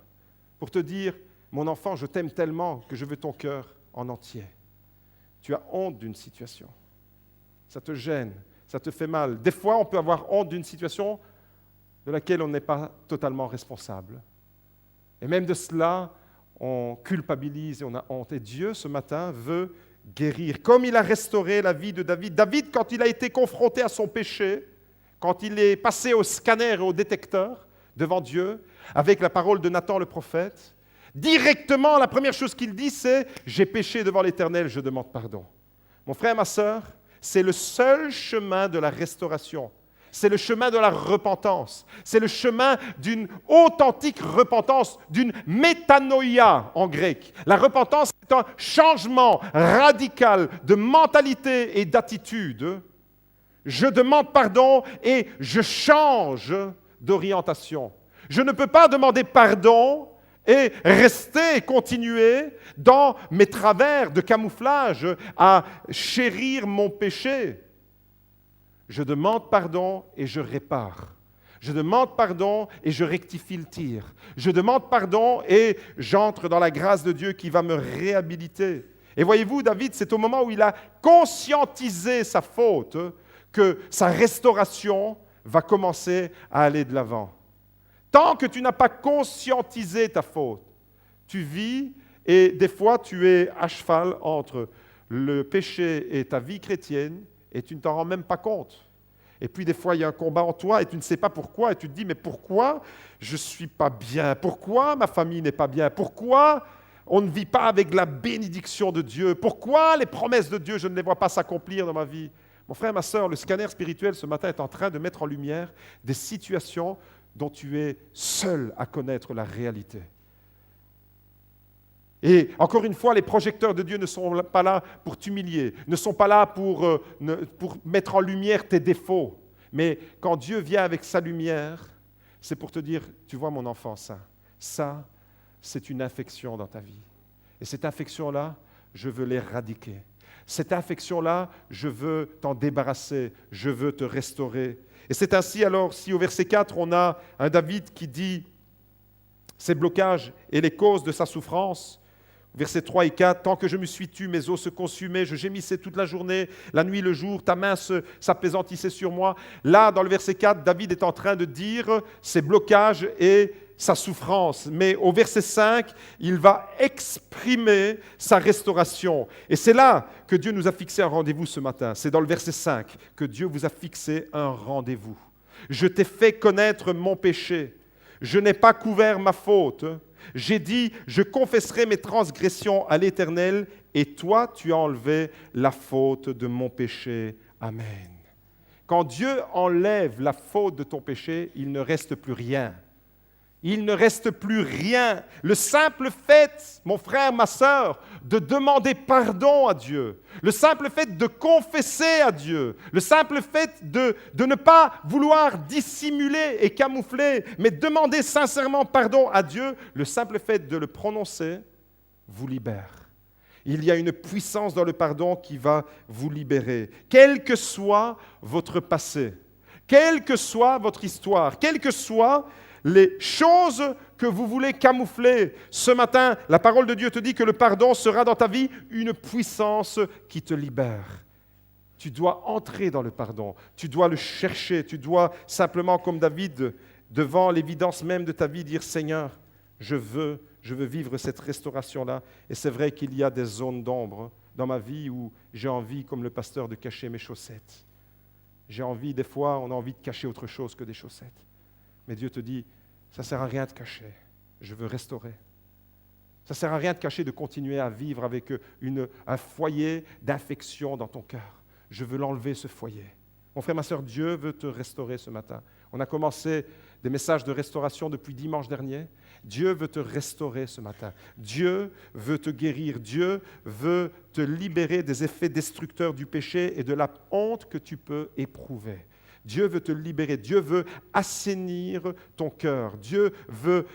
pour te dire, mon enfant, je t'aime tellement que je veux ton cœur en entier. Tu as honte d'une situation, ça te gêne, ça te fait mal. Des fois, on peut avoir honte d'une situation de laquelle on n'est pas totalement responsable. Et même de cela, on culpabilise et on a honte. Et Dieu, ce matin, veut guérir. Comme il a restauré la vie de David. David, quand il a été confronté à son péché, quand il est passé au scanner et au détecteur devant Dieu, avec la parole de Nathan le prophète, directement, la première chose qu'il dit, c'est « J'ai péché devant l'Éternel, je demande pardon ». Mon frère, ma sœur, c'est le seul chemin de la restauration. C'est le chemin de la repentance. C'est le chemin d'une authentique repentance, d'une métanoïa en grec. La repentance est un changement radical de mentalité et d'attitude. Je demande pardon et je change d'orientation. Je ne peux pas demander pardon et rester et continuer dans mes travers de camouflage à chérir mon péché. Je demande pardon et je répare. Je demande pardon et je rectifie le tir. Je demande pardon et j'entre dans la grâce de Dieu qui va me réhabiliter. Et voyez-vous, David, c'est au moment où il a conscientisé sa faute que sa restauration va commencer à aller de l'avant. Tant que tu n'as pas conscientisé ta faute, tu vis et des fois tu es à cheval entre le péché et ta vie chrétienne et tu ne t'en rends même pas compte. Et puis des fois il y a un combat en toi et tu ne sais pas pourquoi et tu te dis mais pourquoi je ne suis pas bien? Pourquoi ma famille n'est pas bien? Pourquoi on ne vit pas avec la bénédiction de Dieu? Pourquoi les promesses de Dieu je ne les vois pas s'accomplir dans ma vie? Mon frère, ma sœur, le scanner spirituel ce matin est en train de mettre en lumière des situations dont tu es seul à connaître la réalité. Et encore une fois, les projecteurs de Dieu ne sont pas là pour t'humilier, ne sont pas là pour mettre en lumière tes défauts. Mais quand Dieu vient avec sa lumière, c'est pour te dire, tu vois mon enfant, ça, c'est une infection dans ta vie. Et cette infection-là, je veux l'éradiquer. Cette infection-là, je veux t'en débarrasser, je veux te restaurer. Et c'est ainsi alors, si au verset 4, on a un David qui dit ces blocages et les causes de sa souffrance, versets 3 et 4, « Tant que je me suis tu, mes os se consumaient, je gémissais toute la journée, la nuit, le jour, ta main s'apaisantissait sur moi. » Là, dans le verset 4, David est en train de dire ces blocages et sa souffrance. Mais au verset 5, il va exprimer sa restauration. Et c'est là que Dieu nous a fixé un rendez-vous ce matin. C'est dans le verset 5 que Dieu vous a fixé un rendez-vous. « Je t'ai fait connaître mon péché. Je n'ai pas couvert ma faute. J'ai dit, je confesserai mes transgressions à l'Éternel, et toi, tu as enlevé la faute de mon péché. Amen. » Quand Dieu enlève la faute de ton péché, il ne reste plus rien. Il ne reste plus rien. Le simple fait, mon frère, ma sœur, de demander pardon à Dieu, le simple fait de confesser à Dieu, le simple fait de ne pas vouloir dissimuler et camoufler, mais demander sincèrement pardon à Dieu, le simple fait de le prononcer vous libère. Il y a une puissance dans le pardon qui va vous libérer. Quel que soit votre passé, quelle que soit votre histoire, quelles que soient les choses que vous voulez camoufler, ce matin, la parole de Dieu te dit que le pardon sera dans ta vie une puissance qui te libère. Tu dois entrer dans le pardon, tu dois le chercher, tu dois simplement, comme David, devant l'évidence même de ta vie, dire « Seigneur, je veux vivre cette restauration-là. » Et c'est vrai qu'il y a des zones d'ombre dans ma vie où j'ai envie, comme le pasteur, de cacher mes chaussettes. J'ai envie, des fois, on a envie de cacher autre chose que des chaussettes. Mais Dieu te dit, ça ne sert à rien de cacher, je veux restaurer. Ça ne sert à rien de cacher, de continuer à vivre avec un foyer d'infection dans ton cœur. Je veux l'enlever, ce foyer. Mon frère, ma sœur, Dieu veut te restaurer ce matin. On a commencé des messages de restauration depuis dimanche dernier. Dieu veut te restaurer ce matin. Dieu veut te guérir. Dieu veut te libérer des effets destructeurs du péché et de la honte que tu peux éprouver. Dieu veut te libérer. Dieu veut assainir ton cœur. Dieu veut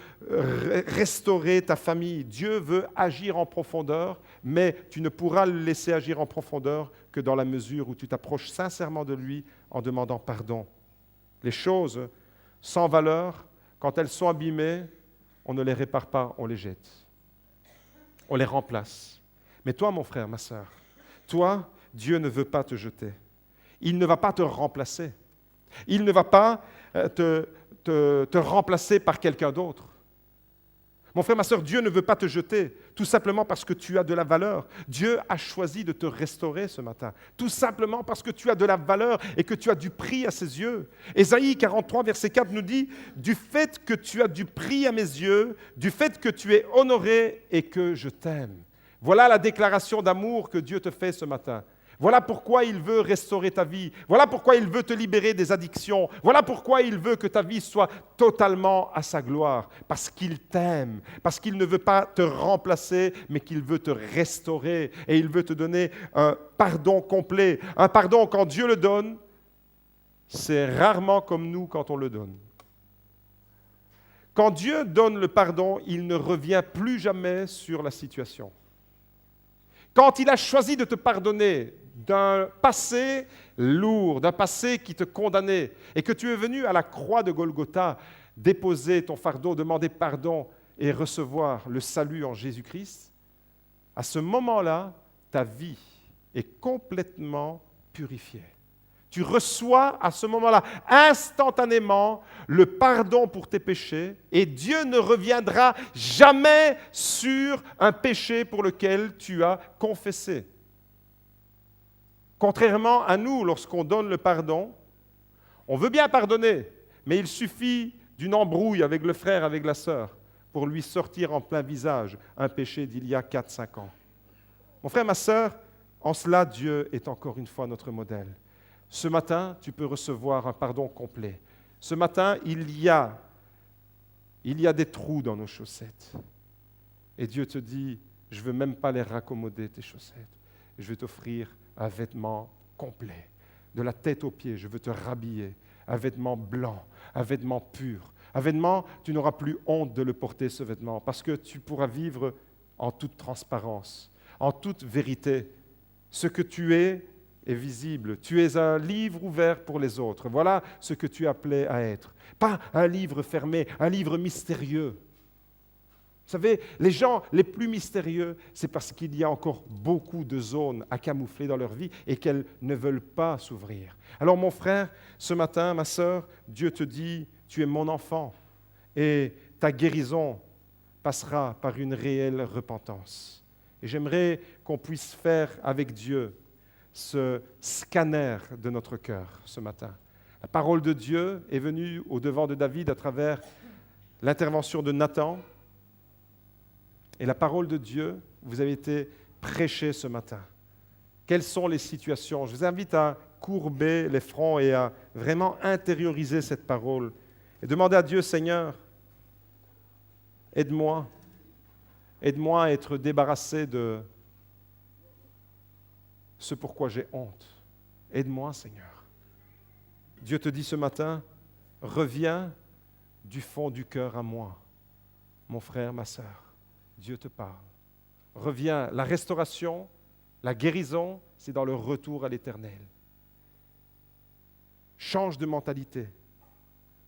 restaurer ta famille. Dieu veut agir en profondeur, mais tu ne pourras le laisser agir en profondeur que dans la mesure où tu t'approches sincèrement de lui en demandant pardon. Les choses sans valeur, quand elles sont abîmées, on ne les répare pas, on les jette. On les remplace. Mais toi, mon frère, ma sœur, toi, Dieu ne veut pas te jeter. Il ne va pas te remplacer. Il ne va pas te remplacer par quelqu'un d'autre. Mon frère, ma sœur, Dieu ne veut pas te jeter, tout simplement parce que tu as de la valeur. Dieu a choisi de te restaurer ce matin, tout simplement parce que tu as de la valeur et que tu as du prix à ses yeux. Ésaïe 43, verset 4 nous dit « Du fait que tu as du prix à mes yeux, du fait que tu es honoré et que je t'aime. » Voilà la déclaration d'amour que Dieu te fait ce matin. Voilà pourquoi il veut restaurer ta vie. Voilà pourquoi il veut te libérer des addictions. Voilà pourquoi il veut que ta vie soit totalement à sa gloire. Parce qu'il t'aime. Parce qu'il ne veut pas te remplacer, mais qu'il veut te restaurer. Et il veut te donner un pardon complet. Un pardon, quand Dieu le donne, c'est rarement comme nous quand on le donne. Quand Dieu donne le pardon, il ne revient plus jamais sur la situation. Quand il a choisi de te pardonner d'un passé lourd, d'un passé qui te condamnait, et que tu es venu à la croix de Golgotha déposer ton fardeau, demander pardon et recevoir le salut en Jésus-Christ, à ce moment-là, ta vie est complètement purifiée. Tu reçois à ce moment-là instantanément le pardon pour tes péchés et Dieu ne reviendra jamais sur un péché pour lequel tu as confessé. Contrairement à nous, lorsqu'on donne le pardon, on veut bien pardonner, mais il suffit d'une embrouille avec le frère, avec la sœur, pour lui sortir en plein visage un péché d'il y a 4-5 ans. Mon frère, ma sœur, en cela, Dieu est encore une fois notre modèle. Ce matin, tu peux recevoir un pardon complet. Ce matin, il y a des trous dans nos chaussettes. Et Dieu te dit, je ne veux même pas les raccommoder, tes chaussettes. Je vais t'offrir un vêtement complet. De la tête aux pieds, je veux te rhabiller. Un vêtement blanc, un vêtement pur. Un vêtement, tu n'auras plus honte de le porter, ce vêtement, parce que tu pourras vivre en toute transparence, en toute vérité. Ce que tu es visible. Tu es un livre ouvert pour les autres. Voilà ce que tu es appelé à être. Pas un livre fermé, un livre mystérieux. Vous savez, les gens les plus mystérieux, c'est parce qu'il y a encore beaucoup de zones à camoufler dans leur vie et qu'elles ne veulent pas s'ouvrir. Alors mon frère, ce matin, ma sœur, Dieu te dit, tu es mon enfant et ta guérison passera par une réelle repentance. Et j'aimerais qu'on puisse faire avec Dieu ce scanner de notre cœur ce matin. La parole de Dieu est venue au-devant de David à travers l'intervention de Nathan. Et la parole de Dieu vous a été prêchée ce matin. Quelles sont les situations? Je vous invite à courber les fronts et à vraiment intérioriser cette parole et demander à Dieu, Seigneur, Aide-moi. Aide-moi à être débarrassé de ce pourquoi j'ai honte. Aide-moi, Seigneur. Dieu te dit ce matin, reviens du fond du cœur à moi, mon frère, ma sœur. Dieu te parle. Reviens. La restauration, la guérison, c'est dans le retour à l'Éternel. Change de mentalité.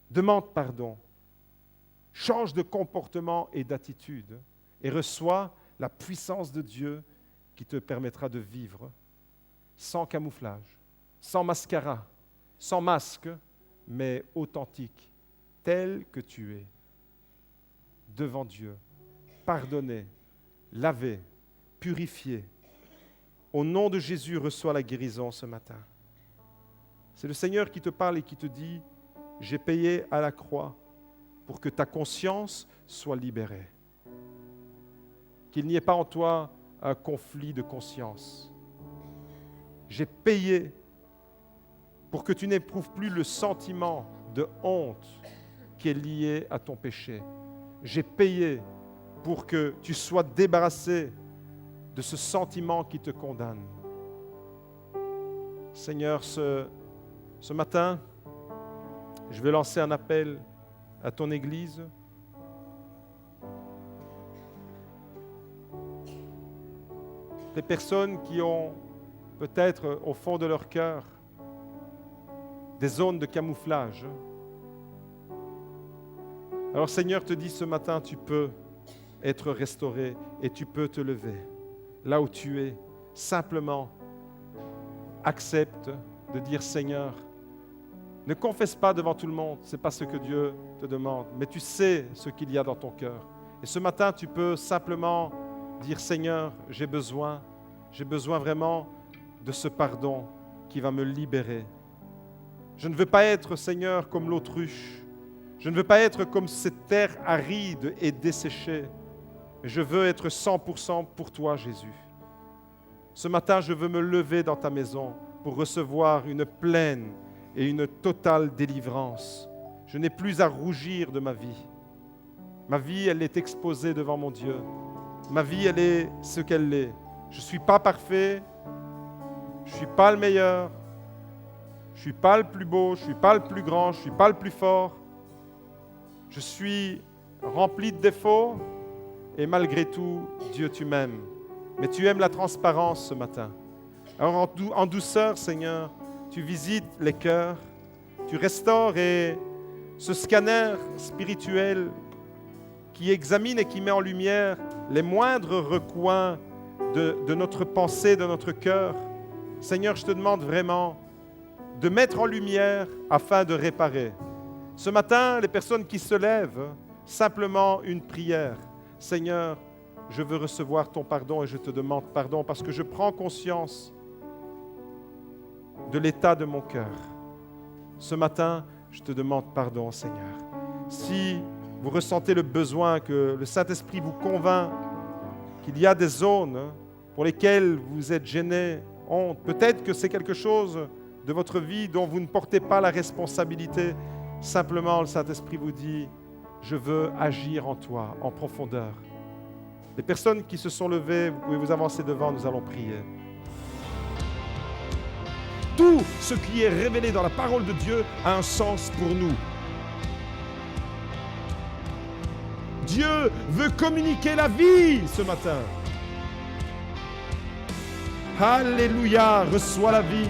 Demande pardon. Change de comportement et d'attitude et reçois la puissance de Dieu qui te permettra de vivre sans camouflage, sans mascara, sans masque, mais authentique, tel que tu es, devant Dieu, pardonné, lavé, purifié. Au nom de Jésus, reçois la guérison ce matin. C'est le Seigneur qui te parle et qui te dit, j'ai payé à la croix pour que ta conscience soit libérée. Qu'il n'y ait pas en toi un conflit de conscience. J'ai payé pour que tu n'éprouves plus le sentiment de honte qui est lié à ton péché. J'ai payé pour que tu sois débarrassé de ce sentiment qui te condamne. Seigneur, ce matin, je vais lancer un appel à ton Église. Des personnes qui ont peut-être au fond de leur cœur des zones de camouflage. Alors Seigneur te dit ce matin, tu peux être restauré et tu peux te lever. Là où tu es, simplement accepte de dire Seigneur, ne confesse pas devant tout le monde, ce n'est pas ce que Dieu te demande, mais tu sais ce qu'il y a dans ton cœur. Et ce matin, tu peux simplement dire Seigneur, j'ai besoin vraiment de ce pardon qui va me libérer. Je ne veux pas être, Seigneur, comme l'autruche. Je ne veux pas être comme cette terre aride et desséchée. Je veux être 100% pour toi, Jésus. Ce matin, je veux me lever dans ta maison pour recevoir une pleine et une totale délivrance. Je n'ai plus à rougir de ma vie. Ma vie, elle est exposée devant mon Dieu. Ma vie, elle est ce qu'elle est. Je ne suis pas parfait. Je ne suis pas le meilleur. Je ne suis pas le plus beau. Je ne suis pas le plus grand. Je ne suis pas le plus fort. Je suis rempli de défauts. Et malgré tout, Dieu, tu m'aimes. Mais tu aimes la transparence ce matin. Alors en douceur, Seigneur, tu visites les cœurs, tu restaures et ce scanner spirituel qui examine et qui met en lumière les moindres recoins de notre pensée, de notre cœur. Seigneur, je te demande vraiment de mettre en lumière afin de réparer. Ce matin, les personnes qui se lèvent, simplement une prière. Seigneur, je veux recevoir ton pardon et je te demande pardon parce que je prends conscience de l'état de mon cœur. Ce matin, je te demande pardon, Seigneur. Si vous ressentez le besoin que le Saint-Esprit vous convainc qu'il y a des zones pour lesquelles vous êtes gêné, honte, peut-être que c'est quelque chose de votre vie dont vous ne portez pas la responsabilité. Simplement, le Saint-Esprit vous dit, je veux agir en toi, en profondeur. Les personnes qui se sont levées, vous pouvez vous avancer devant, nous allons prier. Tout ce qui est révélé dans la parole de Dieu a un sens pour nous. Dieu veut communiquer la vie ce matin. Alléluia, reçois la vie.